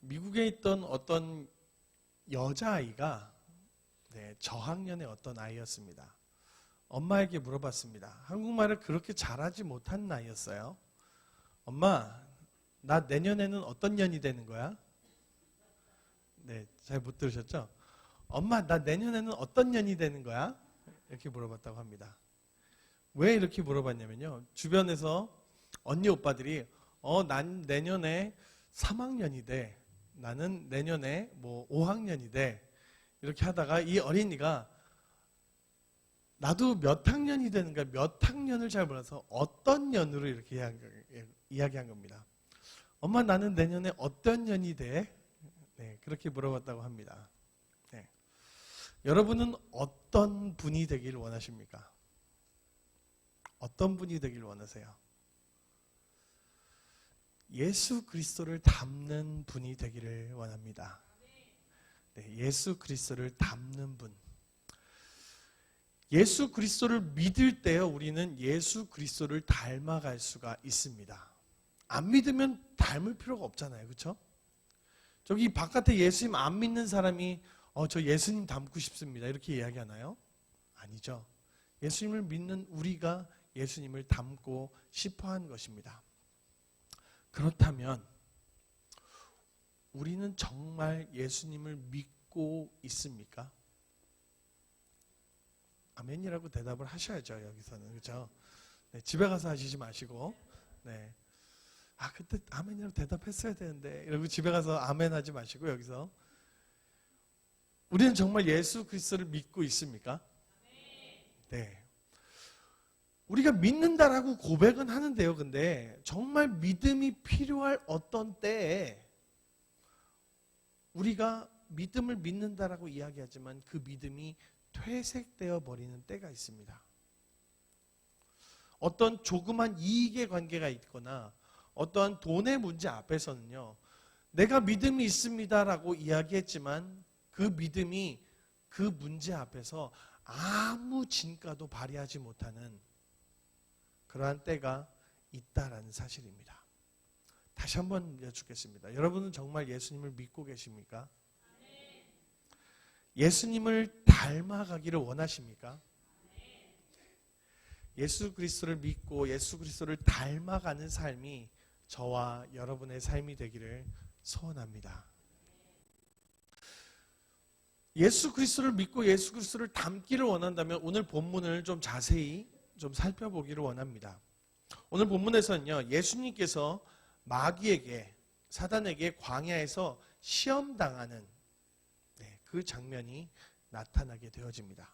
미국에 있던 어떤 여자아이가 저학년의 어떤 아이였습니다. 엄마에게 물어봤습니다. 한국말을 그렇게 잘하지 못한 나이였어요. 엄마, 나 내년에는 어떤 년이 되는 거야? 네, 잘 못 들으셨죠? 엄마, 나 내년에는 어떤 년이 되는 거야? 이렇게 물어봤다고 합니다. 왜 이렇게 물어봤냐면요. 주변에서 언니 오빠들이 난 내년에 3학년이 돼. 나는 내년에 5학년이 돼. 이렇게 하다가 이 어린이가 나도 몇 학년이 되는가, 몇 학년을 잘 몰라서 어떤 년으로 이렇게 이야기한 겁니다. 엄마, 나는 내년에 어떤 년이 돼? 네, 그렇게 물어봤다고 합니다. 네. 여러분은 어떤 분이 되길 원하십니까? 어떤 분이 되길 원하세요? 예수 그리스도를 닮는 분이 되기를 원합니다. 네, 예수 그리스도를 닮는 분. 예수 그리스도를 믿을 때요, 우리는 예수 그리스도를 닮아갈 수가 있습니다. 안 믿으면 닮을 필요가 없잖아요. 그렇죠? 저기 바깥에 예수님 안 믿는 사람이 저 예수님 닮고 싶습니다. 이렇게 이야기하나요? 아니죠. 예수님을 믿는 우리가 예수님을 닮고 싶어하는 것입니다. 그렇다면 우리는 정말 예수님을 믿고 있습니까? 아멘이라고 대답을 하셔야죠. 여기서는. 그렇죠? 네, 집에 가서 하시지 마시고 네. 그때 아멘이라고 대답했어야 되는데 이러고 집에 가서 아멘 하지 마시고 여기서 우리는 정말 예수 그리스도를 믿고 있습니까? 네. 우리가 믿는다라고 고백은 하는데요. 근데 정말 믿음이 필요할 어떤 때에 우리가 믿음을 믿는다라고 이야기하지만 그 믿음이 퇴색되어 버리는 때가 있습니다. 어떤 조그만 이익의 관계가 있거나 어떠한 돈의 문제 앞에서는요, 내가 믿음이 있습니다라고 이야기했지만 그 믿음이 그 문제 앞에서 아무 진가도 발휘하지 못하는 그러한 때가 있다라는 사실입니다. 다시 한번 여쭙겠습니다. 여러분은 정말 예수님을 믿고 계십니까? 예수님을 닮아가기를 원하십니까? 예수 그리스도를 믿고 예수 그리스도를 닮아가는 삶이 저와 여러분의 삶이 되기를 소원합니다. 예수 그리스도를 믿고 예수 그리스도를 닮기를 원한다면 오늘 본문을 좀 자세히 좀 살펴보기를 원합니다. 오늘 본문에서는요, 예수님께서 마귀에게, 사단에게 광야에서 시험당하는 그 장면이 나타나게 되어집니다.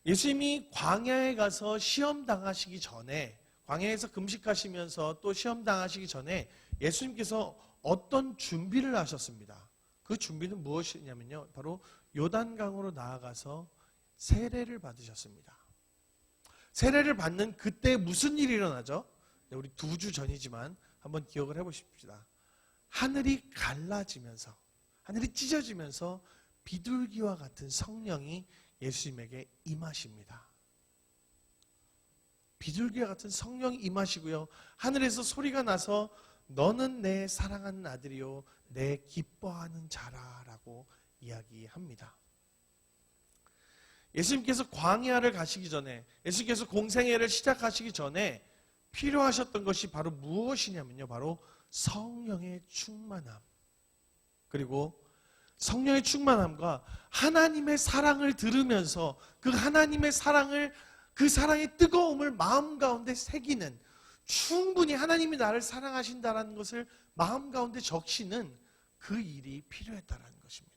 예수님이 광야에 가서 시험당하시기 전에, 광야에서 금식하시면서 또 시험당하시기 전에 예수님께서 어떤 준비를 하셨습니다. 그 준비는 무엇이냐면요, 바로 요단강으로 나아가서 세례를 받으셨습니다. 세례를 받는 그때 무슨 일이 일어나죠? 우리 2주 전이지만 한번 기억을 해보십시다. 하늘이 갈라지면서, 하늘이 찢어지면서 비둘기와 같은 성령이 예수님에게 임하십니다. 비둘기와 같은 성령이 임하시고요, 하늘에서 소리가 나서 너는 내 사랑하는 아들이요 내 기뻐하는 자라라고 이야기합니다. 예수님께서 광야를 가시기 전에, 예수님께서 공생애를 시작하시기 전에 필요하셨던 것이 바로 무엇이냐면요, 바로 성령의 충만함, 그리고 성령의 충만함과 하나님의 사랑을 들으면서 그 하나님의 사랑을, 그 사랑의 뜨거움을 마음 가운데 새기는, 충분히 하나님이 나를 사랑하신다는 것을 마음 가운데 적시는 그 일이 필요했다는 것입니다.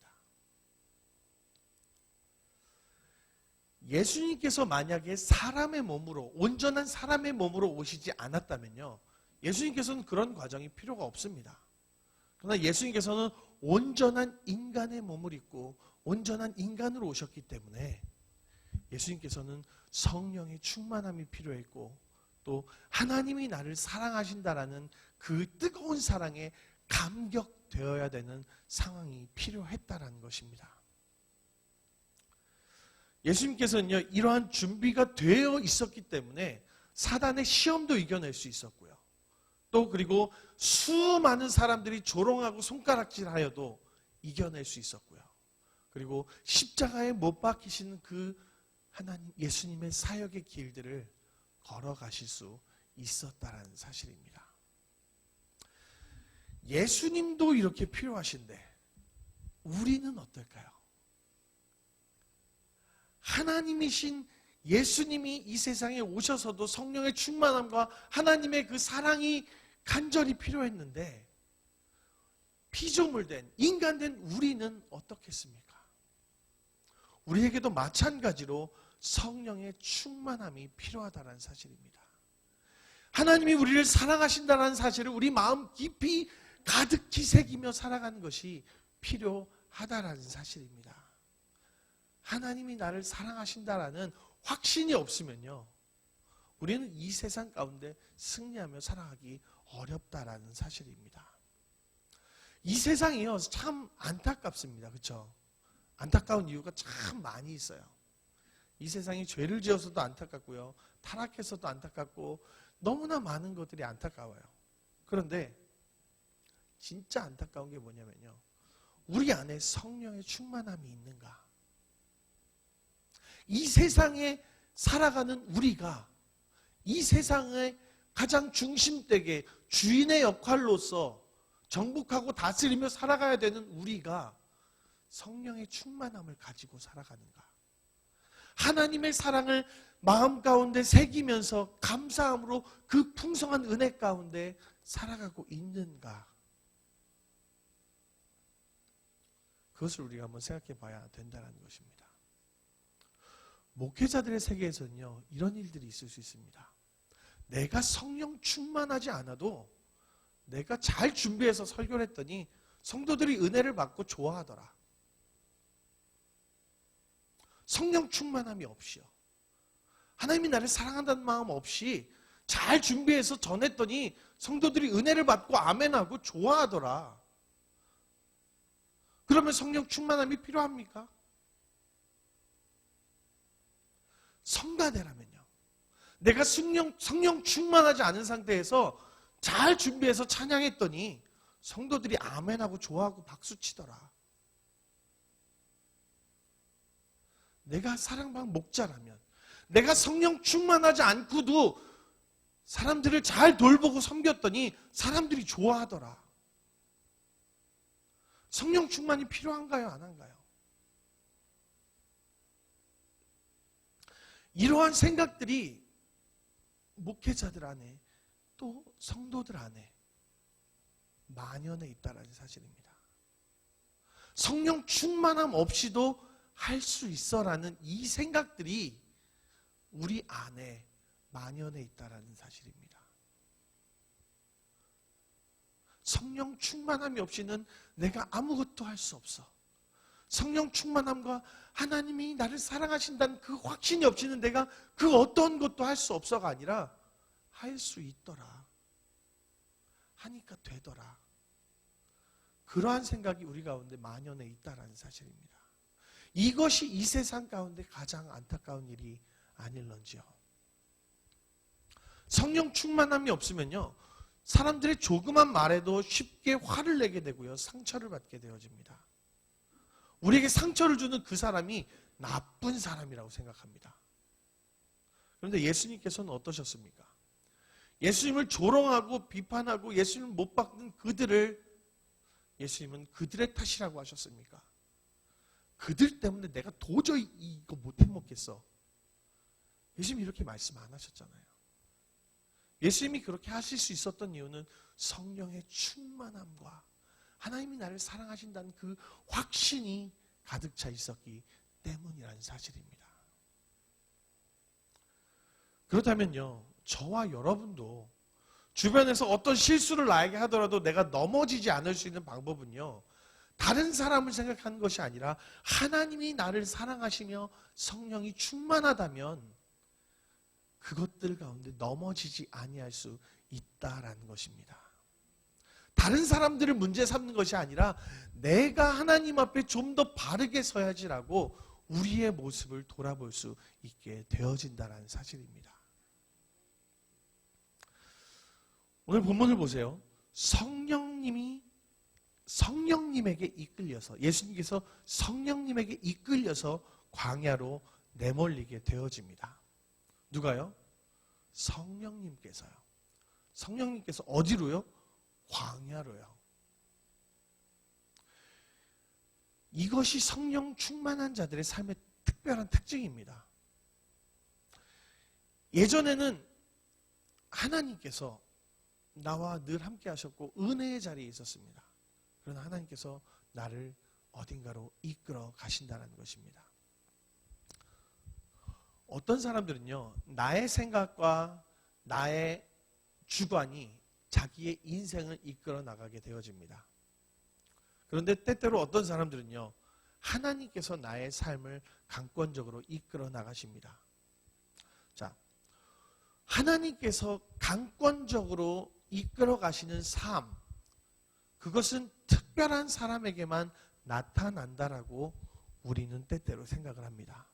예수님께서 만약에 사람의 몸으로, 온전한 사람의 몸으로 오시지 않았다면요, 예수님께서는 그런 과정이 필요가 없습니다. 그러나 예수님께서는 온전한 인간의 몸을 입고 온전한 인간으로 오셨기 때문에 예수님께서는 성령의 충만함이 필요했고 또 하나님이 나를 사랑하신다라는 그 뜨거운 사랑에 감격되어야 되는 상황이 필요했다라는 것입니다. 예수님께서는요, 이러한 준비가 되어 있었기 때문에 사단의 시험도 이겨낼 수 있었고요, 또 그리고 수많은 사람들이 조롱하고 손가락질하여도 이겨낼 수 있었고요. 그리고 십자가에 못 박히시는 그 하나님 예수님의 사역의 길들을 걸어가실 수 있었다라는 사실입니다. 예수님도 이렇게 필요하신데 우리는 어떨까요? 하나님이신 예수님이 이 세상에 오셔서도 성령의 충만함과 하나님의 그 사랑이 간절히 필요했는데 피조물된 인간된 우리는 어떻겠습니까? 우리에게도 마찬가지로 성령의 충만함이 필요하다는 사실입니다. 하나님이 우리를 사랑하신다는 사실을 우리 마음 깊이 가득히 새기며 살아가는 것이 필요하다는 사실입니다. 하나님이 나를 사랑하신다라는 확신이 없으면요, 우리는 이 세상 가운데 승리하며 살아가기 어렵다라는 사실입니다. 이 세상이요, 참 안타깝습니다. 그렇죠? 안타까운 이유가 참 많이 있어요. 이 세상이 죄를 지어서도 안타깝고요, 타락해서도 안타깝고 너무나 많은 것들이 안타까워요. 그런데 진짜 안타까운 게 뭐냐면요, 우리 안에 성령의 충만함이 있는가? 이 세상에 살아가는 우리가 이 세상의 가장 중심되게 주인의 역할로서 정복하고 다스리며 살아가야 되는 우리가 성령의 충만함을 가지고 살아가는가? 하나님의 사랑을 마음 가운데 새기면서 감사함으로 그 풍성한 은혜 가운데 살아가고 있는가? 그것을 우리가 한번 생각해 봐야 된다는 것입니다. 목회자들의 세계에서는요, 이런 일들이 있을 수 있습니다. 내가 성령 충만하지 않아도 내가 잘 준비해서 설교를 했더니 성도들이 은혜를 받고 좋아하더라. 성령 충만함이 없이요, 하나님이 나를 사랑한다는 마음 없이 잘 준비해서 전했더니 성도들이 은혜를 받고 아멘하고 좋아하더라. 그러면 성령 충만함이 필요합니까? 성가대라면요, 내가 성령 충만하지 않은 상태에서 잘 준비해서 찬양했더니 성도들이 아멘하고 좋아하고 박수치더라. 내가 사랑받은 목자라면, 내가 성령 충만하지 않고도 사람들을 잘 돌보고 섬겼더니 사람들이 좋아하더라. 성령 충만이 필요한가요? 안 한가요? 이러한 생각들이 목회자들 안에 또 성도들 안에 만연해 있다는 사실입니다. 성령 충만함 없이도 할 수 있어라는 이 생각들이 우리 안에 만연해 있다는 사실입니다. 성령 충만함이 없이는 내가 아무것도 할 수 없어. 성령 충만함과 하나님이 나를 사랑하신다는 그 확신이 없이는 내가 그 어떤 것도 할 수 없어가 아니라 할 수 있더라, 하니까 되더라, 그러한 생각이 우리 가운데 만연해 있다는 사실입니다. 이것이 이 세상 가운데 가장 안타까운 일이 아닐런지요. 성령 충만함이 없으면요, 사람들의 조그만 말에도 쉽게 화를 내게 되고요, 상처를 받게 되어집니다. 우리에게 상처를 주는 그 사람이 나쁜 사람이라고 생각합니다. 그런데 예수님께서는 어떠셨습니까? 예수님을 조롱하고 비판하고 예수님을 못 받는 그들을 예수님은 그들의 탓이라고 하셨습니까? 그들 때문에 내가 도저히 이거 못 해먹겠어. 예수님이 이렇게 말씀 안 하셨잖아요. 예수님이 그렇게 하실 수 있었던 이유는 성령의 충만함과 하나님이 나를 사랑하신다는 그 확신이 가득 차 있었기 때문이라는 사실입니다. 그렇다면요, 저와 여러분도 주변에서 어떤 실수를 나에게 하더라도 내가 넘어지지 않을 수 있는 방법은요, 다른 사람을 생각하는 것이 아니라 하나님이 나를 사랑하시며 성령이 충만하다면 그것들 가운데 넘어지지 아니할 수 있다라는 것입니다. 다른 사람들을 문제 삼는 것이 아니라 내가 하나님 앞에 좀 더 바르게 서야지라고 우리의 모습을 돌아볼 수 있게 되어진다는 사실입니다. 오늘 본문을 보세요. 성령님에게 이끌려서, 예수님께서 성령님에게 이끌려서 광야로 내몰리게 되어집니다. 누가요? 성령님께서요. 성령님께서 어디로요? 광야로요. 이것이 성령 충만한 자들의 삶의 특별한 특징입니다. 예전에는 하나님께서 나와 늘 함께 하셨고 은혜의 자리에 있었습니다. 그러나 하나님께서 나를 어딘가로 이끌어 가신다는 것입니다. 어떤 사람들은요, 나의 생각과 나의 주관이 자기의 인생을 이끌어 나가게 되어집니다. 그런데 때때로 어떤 사람들은요, 하나님께서 나의 삶을 강권적으로 이끌어 나가십니다. 자, 하나님께서 강권적으로 이끌어 가시는 삶, 그것은 특별한 사람에게만 나타난다라고 우리는 때때로 생각을 합니다.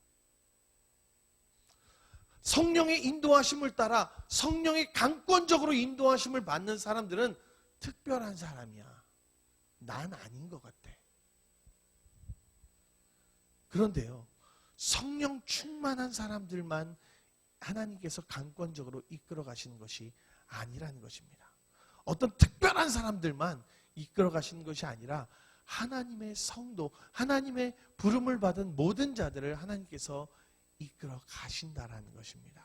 성령의 인도하심을 따라 성령의 강권적으로 인도하심을 받는 사람들은 특별한 사람이야. 난 아닌 것 같아. 그런데요, 성령 충만한 사람들만 하나님께서 강권적으로 이끌어 가시는 것이 아니라는 것입니다. 어떤 특별한 사람들만 이끌어 가시는 것이 아니라 하나님의 성도, 하나님의 부름을 받은 모든 자들을 하나님께서 이끌어 가신다라는 것입니다.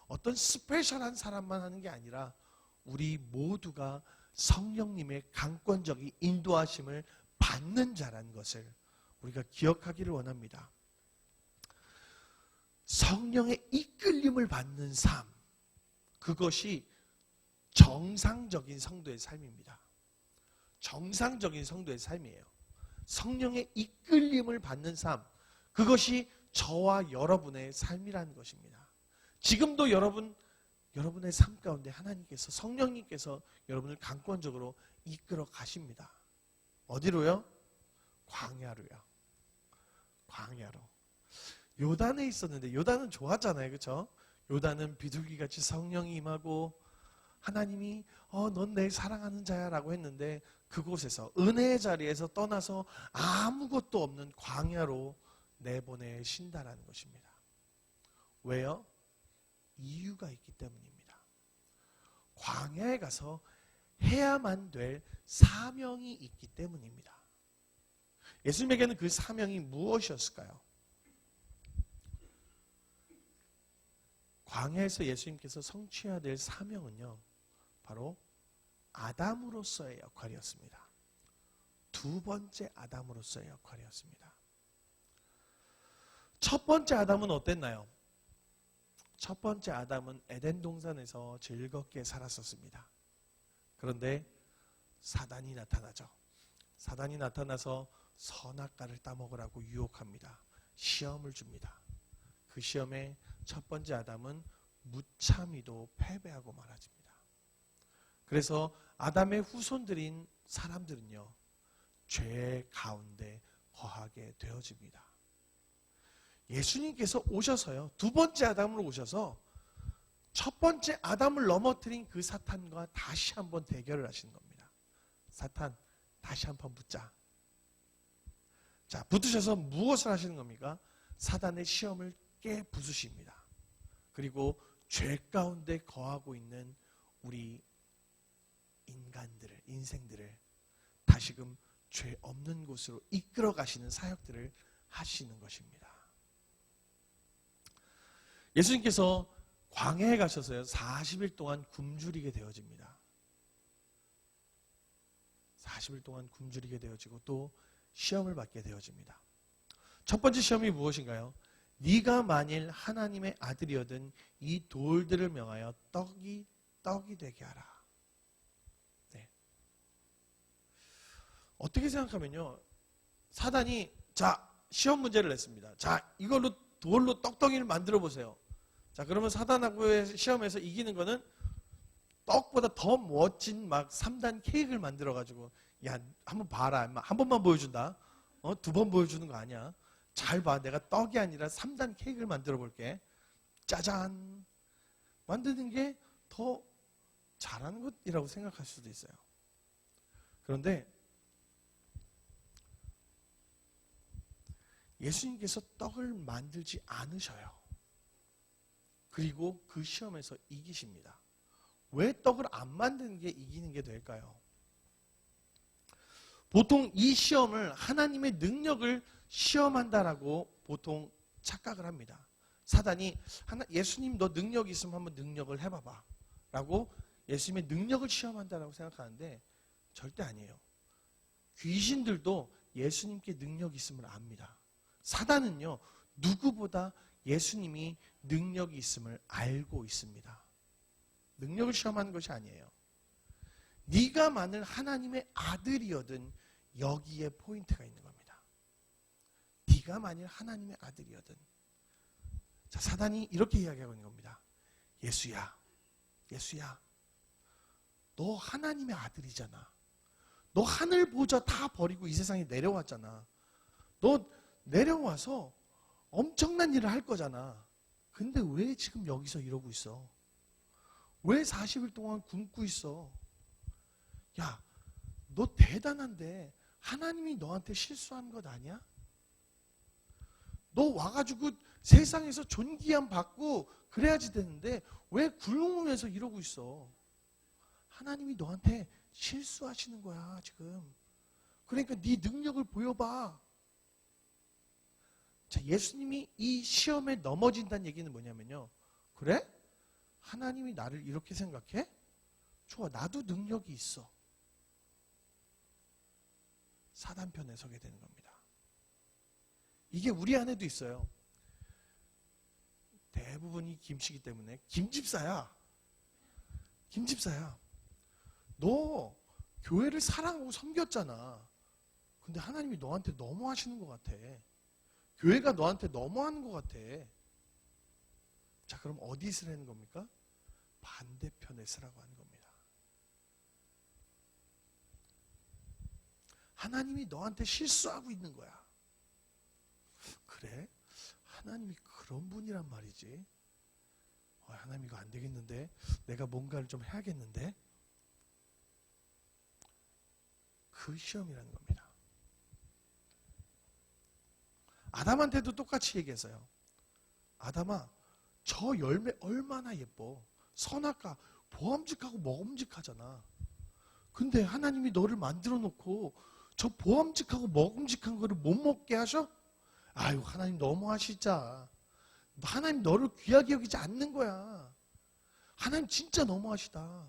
어떤 스페셜한 사람만 하는 게 아니라 우리 모두가 성령님의 강권적인 인도하심을 받는 자라는 것을 우리가 기억하기를 원합니다. 성령의 이끌림을 받는 삶, 그것이 정상적인 성도의 삶입니다. 정상적인 성도의 삶이에요. 성령의 이끌림을 받는 삶, 그것이 저와 여러분의 삶이라는 것입니다. 지금도 여러분의 삶 가운데 하나님께서, 성령님께서 여러분을 강권적으로 이끌어 가십니다. 어디로요? 광야로요. 광야로. 요단에 있었는데, 요단은 좋았잖아요, 그렇죠? 요단은 비둘기같이 성령이 임하고 하나님이 넌 내 사랑하는 자야 라고 했는데, 그곳에서 은혜의 자리에서 떠나서 아무것도 없는 광야로 내보내신다라는 것입니다. 왜요? 이유가 있기 때문입니다. 광야에 가서 해야만 될 사명이 있기 때문입니다. 예수님에게는 그 사명이 무엇이었을까요? 광야에서 예수님께서 성취해야 될 사명은요, 바로 아담으로서의 역할이었습니다. 두 번째 아담으로서의 역할이었습니다. 첫 번째 아담은 어땠나요? 첫 번째 아담은 에덴 동산에서 즐겁게 살았었습니다. 그런데 사단이 나타나죠. 사단이 나타나서 선악과를 따먹으라고 유혹합니다. 시험을 줍니다. 그 시험에 첫 번째 아담은 무참히도 패배하고 말아집니다. 그래서 아담의 후손들인 사람들은요, 죄 가운데 거하게 되어집니다. 예수님께서 오셔서요, 두 번째 아담으로 오셔서 첫 번째 아담을 넘어뜨린 그 사탄과 다시 한번 대결을 하시는 겁니다. 사탄, 다시 한번 붙자. 자, 붙으셔서 무엇을 하시는 겁니까? 사단의 시험을 깨 부수십니다. 그리고 죄 가운데 거하고 있는 우리 인간들을, 인생들을 다시금 죄 없는 곳으로 이끌어 가시는 사역들을 하시는 것입니다. 예수님께서 광야에 가셔서요, 40일 동안 굶주리게 되어집니다. 40일 동안 굶주리게 되어지고 또 시험을 받게 되어집니다. 첫 번째 시험이 무엇인가요? 네가 만일 하나님의 아들이거든 이 돌들을 명하여 떡이 되게 하라. 네. 어떻게 생각하면요, 사단이 자, 시험 문제를 냈습니다. 자, 이걸로 돌로 떡덩이를 만들어 보세요. 자, 그러면 사단하고의 시험에서 이기는 거는 떡보다 더 멋진 막 3단 케이크를 만들어 가지고, 야, 한번 봐라. 한 번만 보여준다. 두 번 보여주는 거 아니야. 잘 봐. 내가 떡이 아니라 3단 케이크를 만들어 볼게. 짜잔. 만드는 게 더 잘하는 것이라고 생각할 수도 있어요. 그런데 예수님께서 떡을 만들지 않으셔요. 그리고 그 시험에서 이기십니다. 왜 떡을 안 만드는 게 이기는 게 될까요? 보통 이 시험을 하나님의 능력을 시험한다라고 보통 착각을 합니다. 사단이 예수님 너 능력 있으면 한번 능력을 해봐봐 라고 예수님의 능력을 시험한다라고 생각하는데 절대 아니에요. 귀신들도 예수님께 능력이 있음을 압니다. 사단은요, 누구보다 예수님이 능력이 있음을 알고 있습니다. 능력을 시험하는 것이 아니에요. 네가 만일 하나님의 아들이거든 여기에 포인트가 있는 겁니다. 네가 만일 하나님의 아들이거든. 자, 사단이 이렇게 이야기하고 있는 겁니다. 예수야, 너 하나님의 아들이잖아. 너 하늘 보좌 다 버리고 이 세상에 내려왔잖아. 너 내려와서 엄청난 일을 할 거잖아. 근데 왜 지금 여기서 이러고 있어? 왜 40일 동안 굶고 있어? 야, 너 대단한데 하나님이 너한테 실수한 것 아니야? 너 와가지고 세상에서 존귀함 받고 그래야지 되는데 왜 굶으면서 이러고 있어? 하나님이 너한테 실수하시는 거야 지금. 그러니까 네 능력을 보여봐. 자, 예수님이 이 시험에 넘어진다는 얘기는 뭐냐면요. 그래? 하나님이 나를 이렇게 생각해? 좋아, 나도 능력이 있어. 사단 편에 서게 되는 겁니다. 이게 우리 안에도 있어요. 대부분이 김씨기 때문에 김집사야. 너 교회를 사랑하고 섬겼잖아. 근데 하나님이 너한테 너무 하시는 것 같아. 교회가 너한테 너무 하는 것 같아. 자, 그럼 어디 쓰라는 겁니까? 반대편에 쓰라고 하는 겁니다. 하나님이 너한테 실수하고 있는 거야. 그래? 하나님이 그런 분이란 말이지. 하나님 이거 안 되겠는데? 내가 뭔가를 좀 해야겠는데? 그 시험이라는 겁니다. 아담한테도 똑같이 얘기했어요. 아담아, 저 열매 얼마나 예뻐. 선악과 보암직하고 먹음직하잖아. 근데 하나님이 너를 만들어 놓고 저 보암직하고 먹음직한 거를 못 먹게 하셔? 아유, 하나님 너무하시자. 하나님 너를 귀하게 여기지 않는 거야. 하나님 진짜 너무하시다.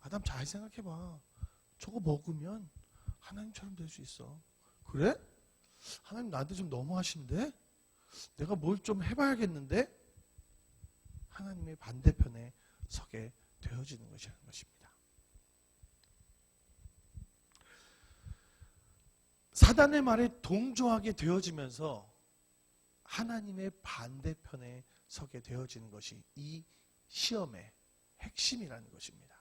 아담 잘 생각해봐. 저거 먹으면 하나님처럼 될 수 있어. 그래? 하나님 나한테 좀 너무하신데? 내가 뭘 좀 해봐야겠는데? 하나님의 반대편에 서게 되어지는 것이라는 것입니다. 사단의 말에 동조하게 되어지면서 하나님의 반대편에 서게 되어지는 것이 이 시험의 핵심이라는 것입니다.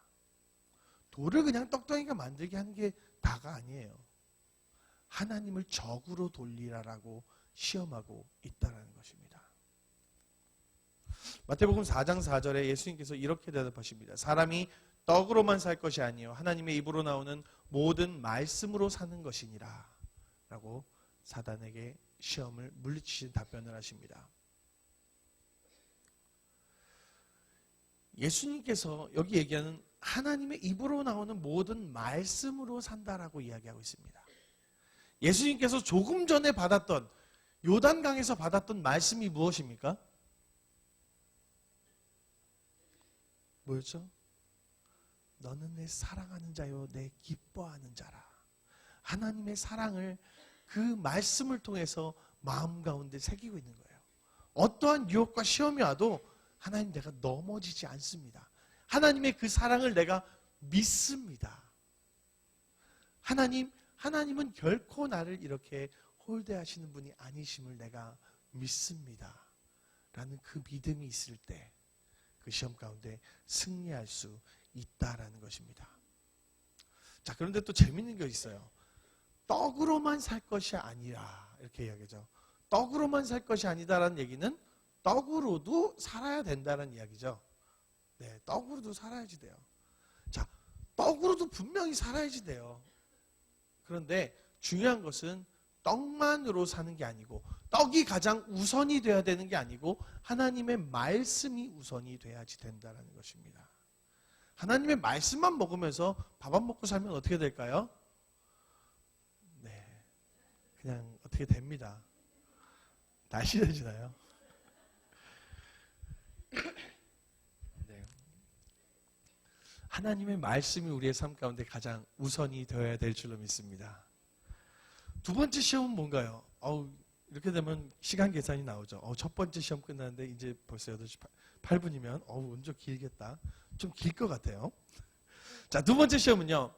돌을 그냥 떡덩이가 만들게 하는 게 다가 아니에요. 하나님을 적으로 돌리라라고 시험하고 있다는 것입니다. 마태복음 4장 4절에 예수님께서 이렇게 대답하십니다. 사람이 떡으로만 살 것이 아니요 하나님의 입으로 나오는 모든 말씀으로 사는 것이니라 라고 사단에게 시험을 물리치신 답변을 하십니다. 예수님께서 여기 얘기하는 하나님의 입으로 나오는 모든 말씀으로 산다라고 이야기하고 있습니다. 예수님께서 조금 전에 받았던 요단강에서 받았던 말씀이 무엇입니까? 뭐였죠? 너는 내 사랑하는 자요 내 기뻐하는 자라. 하나님의 사랑을 그 말씀을 통해서 마음 가운데 새기고 있는 거예요. 어떠한 유혹과 시험이 와도 하나님 내가 넘어지지 않습니다. 하나님의 그 사랑을 내가 믿습니다. 하나님은 결코 나를 이렇게 홀대하시는 분이 아니심을 내가 믿습니다. 라는 그 믿음이 있을 때 그 시험 가운데 승리할 수 있다라는 것입니다. 자, 그런데 또 재밌는 게 있어요. 떡으로만 살 것이 아니라 이렇게 이야기하죠. 떡으로만 살 것이 아니다라는 얘기는 떡으로도 살아야 된다는 이야기죠. 네, 떡으로도 살아야지 돼요. 자, 떡으로도 분명히 살아야지 돼요. 그런데 중요한 것은 떡만으로 사는 게 아니고, 떡이 가장 우선이 돼야 되는 게 아니고 하나님의 말씀이 우선이 돼야지 된다는 것입니다. 하나님의 말씀만 먹으면서 밥 안 먹고 살면 어떻게 될까요? 네, 그냥 어떻게 됩니다. 날씬해지나요? 네. 하나님의 말씀이 우리의 삶 가운데 가장 우선이 되어야 될 줄로 믿습니다. 두 번째 시험은 뭔가요? 이렇게 되면 시간 계산이 나오죠. 첫 번째 시험 끝났는데 이제 벌써 8시 8분이면 운전 길겠다. 좀 길 것 같아요. 자, 두 번째 시험은요.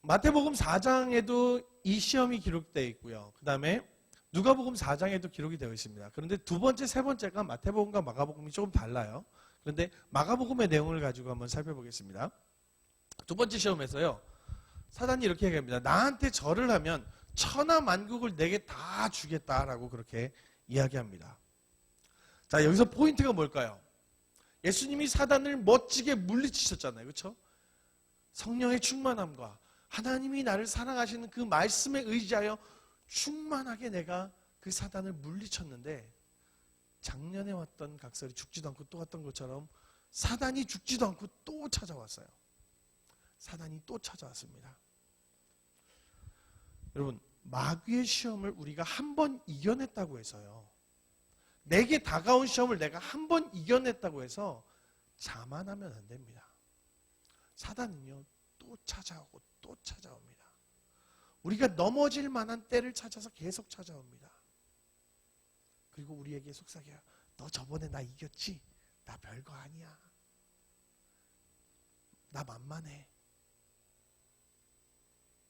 마태복음 4장에도 이 시험이 기록되어 있고요. 그 다음에 누가복음 4장에도 기록이 되어 있습니다. 그런데 두 번째, 세 번째가 마태복음과 마가복음이 조금 달라요. 그런데 마가복음의 내용을 가지고 한번 살펴보겠습니다. 두 번째 시험에서요. 사단이 이렇게 얘기합니다. 나한테 절을 하면 천하 만국을 내게 다 주겠다라고 그렇게 이야기합니다. 자, 여기서 포인트가 뭘까요? 예수님이 사단을 멋지게 물리치셨잖아요. 그렇죠? 성령의 충만함과 하나님이 나를 사랑하시는 그 말씀에 의지하여 충만하게 내가 그 사단을 물리쳤는데, 작년에 왔던 각설이 죽지도 않고 또 왔던 것처럼 사단이 죽지도 않고 또 찾아왔어요. 사단이 또 찾아왔습니다. 여러분, 마귀의 시험을 우리가 한 번 이겨냈다고 해서요, 내게 다가온 시험을 내가 한 번 이겨냈다고 해서 자만하면 안 됩니다. 사단은요, 또 찾아오고 또 찾아옵니다. 우리가 넘어질 만한 때를 찾아서 계속 찾아옵니다. 그리고 우리에게 속삭여요. 너 저번에 나 이겼지? 나 별거 아니야. 나 만만해.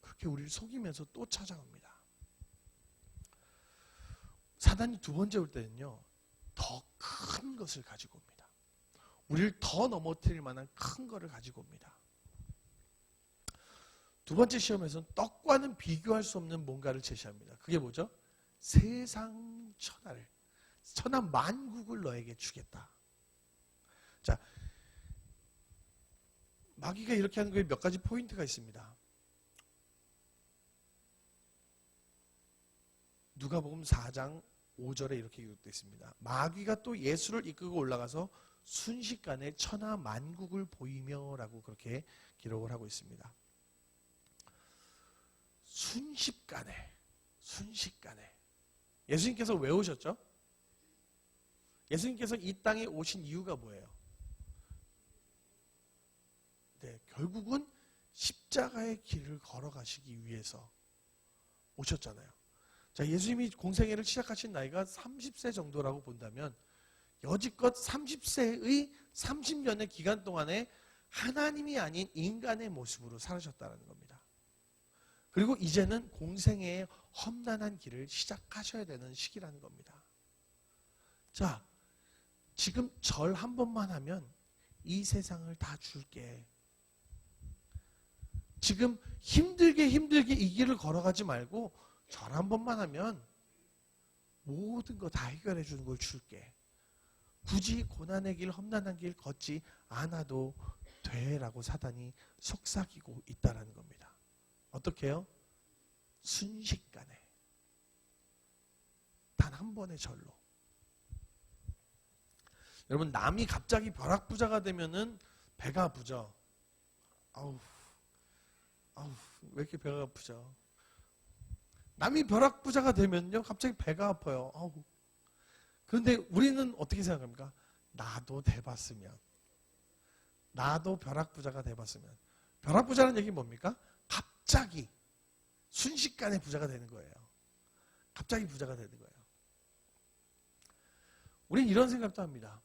그렇게 우리를 속이면서 또 찾아옵니다. 사단이 두 번째 올 때는요, 더 큰 것을 가지고 옵니다. 우리를 더 넘어뜨릴 만한 큰 것을 가지고 옵니다. 두 번째 시험에서는 떡과는 비교할 수 없는 뭔가를 제시합니다. 그게 뭐죠? 세상 천하를, 천하 만국을 너에게 주겠다. 자, 마귀가 이렇게 하는 거에 몇 가지 포인트가 있습니다. 누가복음 4장 5절에 이렇게 기록되어 있습니다. 마귀가 또 예수를 이끌고 올라가서 순식간에 천하 만국을 보이며 라고 그렇게 기록을 하고 있습니다. 순식간에 예수님께서 왜 오셨죠? 예수님께서 이 땅에 오신 이유가 뭐예요? 네, 결국은 십자가의 길을 걸어가시기 위해서 오셨잖아요. 자, 예수님이 공생애를 시작하신 나이가 30세 정도라고 본다면 여지껏 30세의 30년의 기간 동안에 하나님이 아닌 인간의 모습으로 살으셨다는 겁니다. 그리고 이제는 공생애의 험난한 길을 시작하셔야 되는 시기라는 겁니다. 자, 지금 절 한 번만 하면 이 세상을 다 줄게. 지금 힘들게 이 길을 걸어가지 말고 절 한 번만 하면 모든 거 다 해결해 주는 걸 줄게. 굳이 고난의 길, 험난한 길 걷지 않아도 돼라고 사단이 속삭이고 있다는 겁니다. 어떻게 해요? 순식간에 단 한 번의 절로. 여러분, 남이 갑자기 벼락부자가 되면은 배가 아프죠? 아우, 왜 이렇게 배가 아프죠? 남이 벼락부자가 되면요, 갑자기 배가 아파요. 그런데 우리는 어떻게 생각합니까? 나도 돼봤으면. 나도 벼락부자가 돼봤으면. 벼락부자라는 얘기 뭡니까? 갑자기 순식간에 부자가 되는 거예요. 갑자기 부자가 되는 거예요. 우린 이런 생각도 합니다.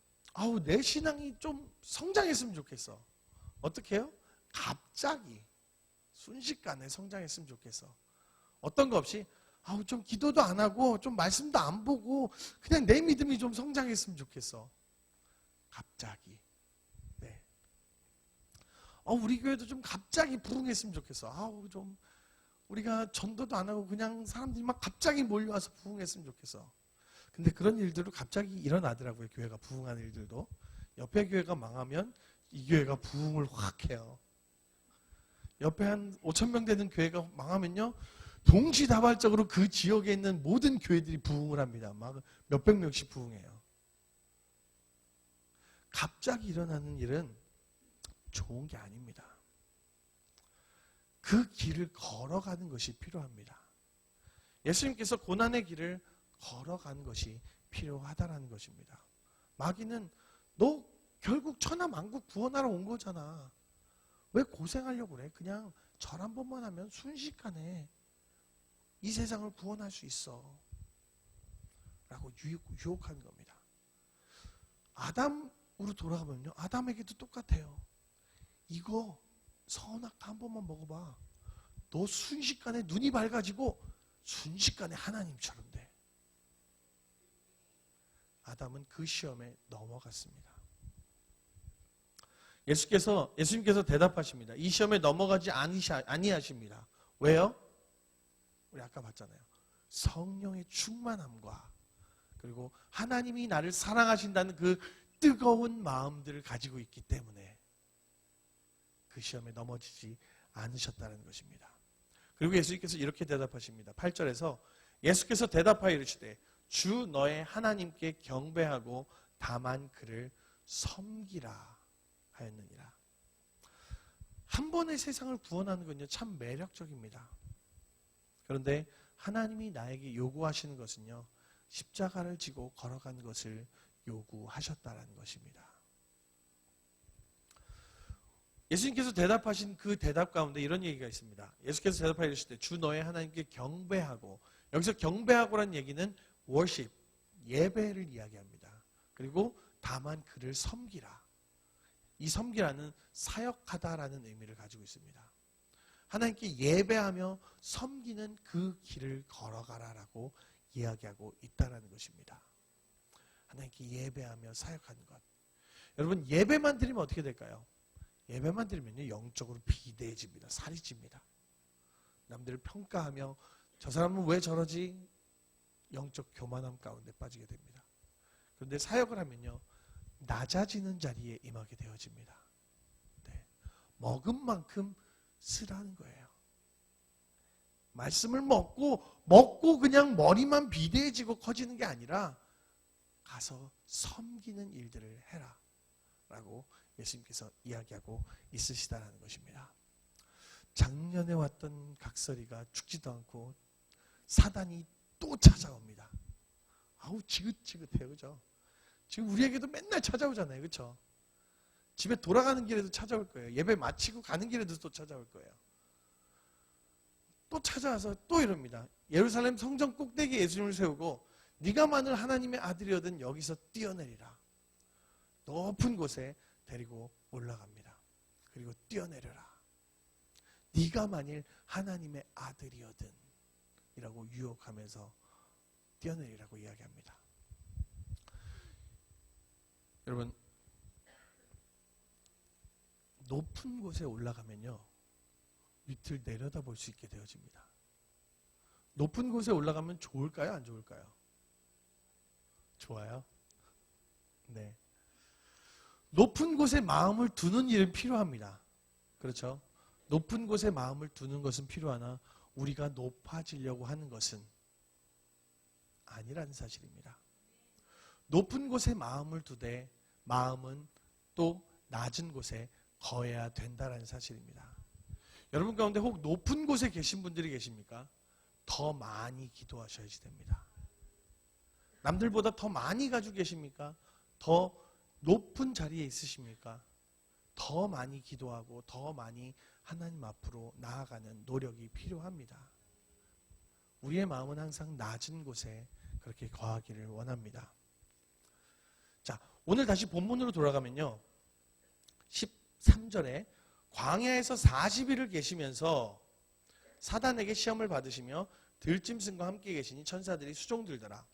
내 신앙이 좀 성장했으면 좋겠어. 어떻게 해요? 갑자기 순식간에 성장했으면 좋겠어. 어떤 거 없이 좀 기도도 안 하고 좀 말씀도 안 보고 그냥 내 믿음이 좀 성장했으면 좋겠어. 갑자기. 네. 우리 교회도 좀 갑자기 부흥했으면 좋겠어. 좀 우리가 전도도 안 하고 그냥 사람들이 막 갑자기 몰려와서 부흥했으면 좋겠어. 근데 그런 일들도 갑자기 일어나더라고요. 교회가 부흥하는 일들도. 옆에 교회가 망하면 이 교회가 부흥을 확 해요. 옆에 한 5,000명 되는 교회가 망하면요, 동시다발적으로 그 지역에 있는 모든 교회들이 부흥을 합니다. 막 몇백 명씩 부흥해요. 갑자기 일어나는 일은 좋은 게 아닙니다. 그 길을 걸어가는 것이 필요합니다. 예수님께서 고난의 길을 걸어가는 것이 필요하다라는 것입니다. 마귀는 너 결국 천하만국 구원하러 온 거잖아. 왜 고생하려고 그래? 그냥 절 한 번만 하면 순식간에 이 세상을 구원할 수 있어. 라고 유혹하는 겁니다. 아담으로 돌아가면요, 아담에게도 똑같아요. 이거 선악과 한 번만 먹어봐. 너 순식간에 눈이 밝아지고 순식간에 하나님처럼 돼. 아담은 그 시험에 넘어갔습니다. 예수님께서 대답하십니다. 이 시험에 넘어가지 아니하십니다. 왜요? 우리 아까 봤잖아요. 성령의 충만함과 그리고 하나님이 나를 사랑하신다는 그 뜨거운 마음들을 가지고 있기 때문에 그 시험에 넘어지지 않으셨다는 것입니다. 그리고 예수님께서 이렇게 대답하십니다. 8절에서 예수께서 대답하여 이르시되 주 너의 하나님께 경배하고 다만 그를 섬기라 하였느니라. 한 번의 세상을 구원하는 건요, 참 매력적입니다. 그런데 하나님이 나에게 요구하시는 것은요, 십자가를 지고 걸어간 것을 요구하셨다라는 것입니다. 예수님께서 대답하신 그 대답 가운데 이런 얘기가 있습니다. 예수께서 대답하여 이르시되 주 너의 하나님께 경배하고, 여기서 경배하고라는 얘기는 worship, 예배를 이야기합니다. 그리고 다만 그를 섬기라. 이 섬기라는 사역하다라는 의미를 가지고 있습니다. 하나님께 예배하며 섬기는 그 길을 걸어가라라고 이야기하고 있다는 것입니다. 하나님께 예배하며 사역하는 것. 여러분, 예배만 드리면 어떻게 될까요? 예배만 드리면요, 영적으로 비대해집니다. 살이 찝니다. 남들을 평가하며 저 사람은 왜 저러지? 영적 교만함 가운데 빠지게 됩니다. 그런데 사역을 하면요, 낮아지는 자리에 임하게 되어집니다. 네. 먹은 만큼 쓰라는 거예요. 말씀을 먹고 그냥 머리만 비대해지고 커지는 게 아니라 가서 섬기는 일들을 해라 라고 예수님께서 이야기하고 있으시다라는 것입니다. 작년에 왔던 각설이가 죽지도 않고 사단이 또 찾아옵니다. 아우, 지긋지긋해요. 그죠? 지금 우리에게도 맨날 찾아오잖아요. 그렇죠? 집에 돌아가는 길에도 찾아올 거예요. 예배 마치고 가는 길에도 또 찾아올 거예요. 또 찾아와서 또 이럽니다. 예루살렘 성전 꼭대기에 예수님을 세우고 네가 만일 하나님의 아들이거든 여기서 뛰어내리라. 높은 곳에 데리고 올라갑니다. 그리고 뛰어내려라. 네가 만일 하나님의 아들이거든 이라고 유혹하면서 뛰어내리라고 이야기합니다. 여러분, 높은 곳에 올라가면요, 밑을 내려다볼 수 있게 되어집니다. 높은 곳에 올라가면 좋을까요? 안 좋을까요? 좋아요? 네. 높은 곳에 마음을 두는 일은 필요합니다. 그렇죠? 높은 곳에 마음을 두는 것은 필요하나 우리가 높아지려고 하는 것은 아니라는 사실입니다. 높은 곳에 마음을 두되 마음은 또 낮은 곳에 거해야 된다는 사실입니다. 여러분 가운데 혹 높은 곳에 계신 분들이 계십니까? 더 많이 기도하셔야지 됩니다. 남들보다 더 많이 가지고 계십니까? 더 높은 자리에 있으십니까? 더 많이 기도하고 더 많이 하나님 앞으로 나아가는 노력이 필요합니다. 우리의 마음은 항상 낮은 곳에 그렇게 거하기를 원합니다. 자, 오늘 다시 본문으로 돌아가면요, 13절에 광야에서 40일을 계시면서 사단에게 시험을 받으시며 들짐승과 함께 계시니 천사들이 수종들더라.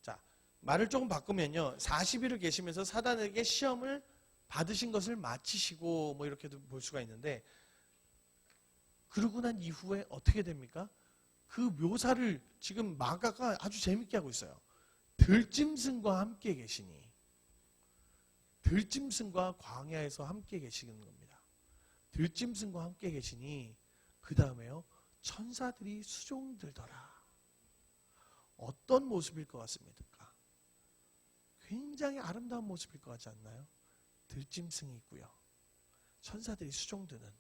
자, 말을 조금 바꾸면요, 40일을 계시면서 사단에게 시험을 받으신 것을 마치시고 뭐 이렇게도 볼 수가 있는데, 그러고 난 이후에 어떻게 됩니까? 그 묘사를 지금 마가가 아주 재밌게 하고 있어요. 들짐승과 함께 계시니. 들짐승과 광야에서 함께 계시는 겁니다. 들짐승과 함께 계시니 그 다음에요. 천사들이 수종들더라. 어떤 모습일 것 같습니까? 굉장히 아름다운 모습일 것 같지 않나요? 들짐승이 있고요. 천사들이 수종드는,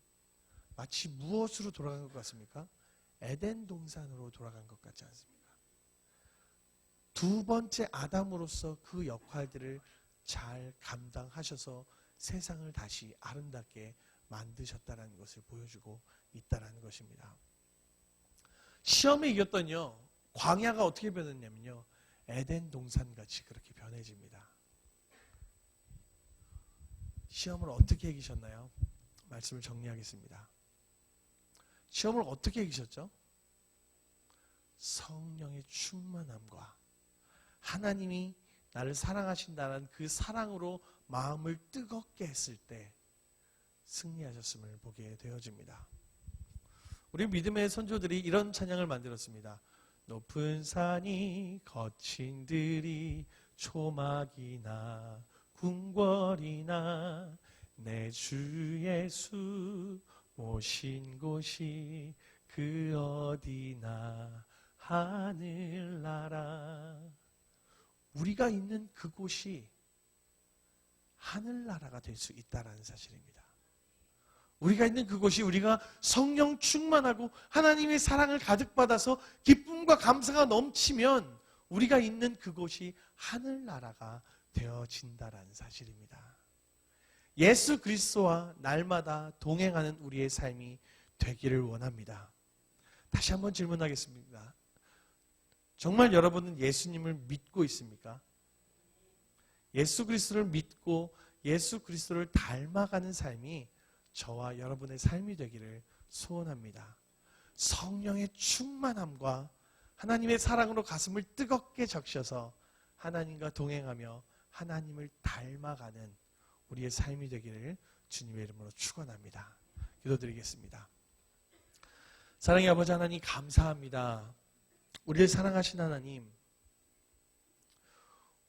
마치 무엇으로 돌아간 것 같습니까? 에덴 동산으로 돌아간 것 같지 않습니까? 두 번째 아담으로서 그 역할들을 잘 감당하셔서 세상을 다시 아름답게 만드셨다는 것을 보여주고 있다는 것입니다. 시험에 이겼더니요, 광야가 어떻게 변했냐면요, 에덴 동산같이 그렇게 변해집니다. 시험을 어떻게 이기셨나요? 말씀을 정리하겠습니다. 시험을 어떻게 이기셨죠? 성령의 충만함과 하나님이 나를 사랑하신다는 그 사랑으로 마음을 뜨겁게 했을 때 승리하셨음을 보게 되어집니다. 우리 믿음의 선조들이 이런 찬양을 만들었습니다. 높은 산이 거친 들이 초막이나 궁궐이나 내 주 예수 모신 곳이 그 어디나 하늘나라. 우리가 있는 그곳이 하늘나라가 될 수 있다는 사실입니다. 우리가 있는 그곳이 우리가 성령 충만하고 하나님의 사랑을 가득 받아서 기쁨과 감사가 넘치면 우리가 있는 그곳이 하늘나라가 되어진다는 사실입니다. 예수 그리스도와 날마다 동행하는 우리의 삶이 되기를 원합니다. 다시 한번 질문하겠습니다. 정말 여러분은 예수님을 믿고 있습니까? 예수 그리스도를 믿고 예수 그리스도를 닮아가는 삶이 저와 여러분의 삶이 되기를 소원합니다. 성령의 충만함과 하나님의 사랑으로 가슴을 뜨겁게 적셔서 하나님과 동행하며 하나님을 닮아가는 우리의 삶이 되기를 주님의 이름으로 축원합니다. 기도드리겠습니다. 사랑의 아버지 하나님 감사합니다. 우리를 사랑하신 하나님,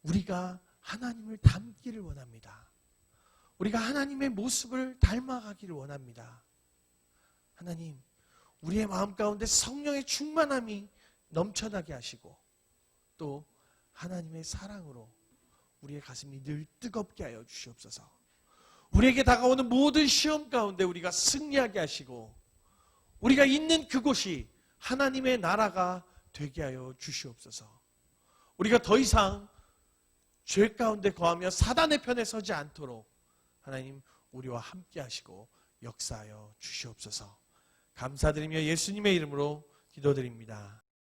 우리가 하나님을 닮기를 원합니다. 우리가 하나님의 모습을 닮아가기를 원합니다. 하나님, 우리의 마음 가운데 성령의 충만함이 넘쳐나게 하시고 또 하나님의 사랑으로 우리의 가슴이 늘 뜨겁게 하여 주시옵소서. 우리에게 다가오는 모든 시험 가운데 우리가 승리하게 하시고 우리가 있는 그곳이 하나님의 나라가 되게 하여 주시옵소서. 우리가 더 이상 죄 가운데 거하며 사단의 편에 서지 않도록 하나님 우리와 함께 하시고 역사하여 주시옵소서. 감사드리며 예수님의 이름으로 기도드립니다.